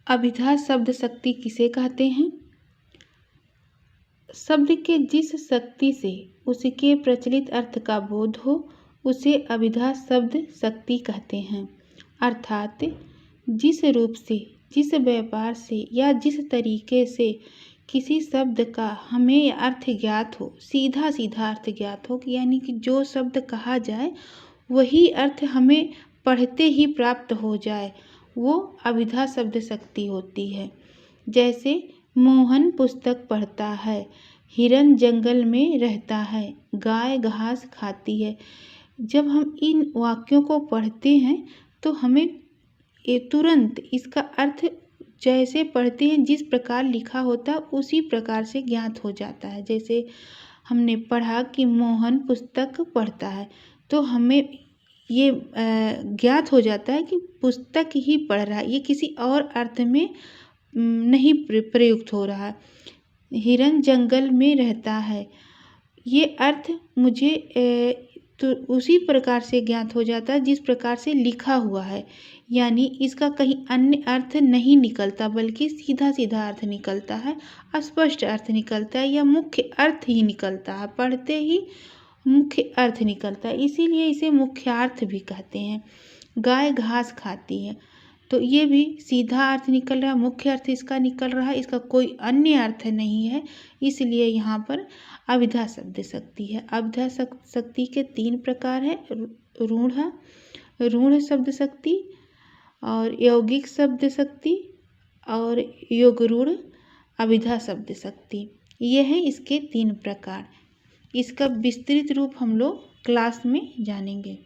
अभिधा शब्द शक्ति किसे कहते हैं? शब्द के जिस शक्ति से उसके प्रचलित अर्थ का बोध हो उसे अभिधा शब्द शक्ति कहते हैं। अर्थात जिस रूप से, जिस व्यापार से या जिस तरीके से किसी शब्द का हमें अर्थ ज्ञात हो, सीधा सीधा अर्थ ज्ञात हो, यानी कि जो शब्द कहा जाए वही अर्थ हमें पढ़ते ही प्राप्त हो जाए, वो अभिधा शब्द शक्ति होती है। जैसे मोहन पुस्तक पढ़ता है, हिरन जंगल में रहता है, गाय घास खाती है। जब हम इन वाक्यों को पढ़ते हैं तो हमें तुरंत इसका अर्थ जैसे पढ़ते हैं जिस प्रकार लिखा होता है उसी प्रकार से ज्ञात हो जाता है। जैसे हमने पढ़ा कि मोहन पुस्तक पढ़ता है, तो हमें ये ज्ञात हो जाता है कि पुस्तक ही पढ़ रहा है, ये किसी और अर्थ में नहीं प्रयुक्त हो रहा। हिरन जंगल में रहता है, ये अर्थ मुझे तो उसी प्रकार से ज्ञात हो जाता है जिस प्रकार से लिखा हुआ है, यानी इसका कहीं अन्य अर्थ नहीं निकलता बल्कि सीधा सीधा अर्थ निकलता है, स्पष्ट अर्थ निकलता है या मुख्य अर्थ ही निकलता है, पढ़ते ही मुख्य अर्थ निकलता है, इसीलिए इसे मुख्यार्थ भी कहते हैं। गाय घास खाती है, तो ये भी सीधा अर्थ निकल रहा है, मुख्य अर्थ इसका निकल रहा है, इसका कोई अन्य अर्थ नहीं है, इसलिए यहाँ पर अभिधा शब्द शक्ति है। अभिधा शक्ति के 3 प्रकार है, रूढ़ शब्द शक्ति और यौगिक शब्द शक्ति और योगरूढ़ अभिधा शब्द शक्ति। ये है इसके 3 प्रकार। इसका विस्तृत रूप हम लोग क्लास में जानेंगे।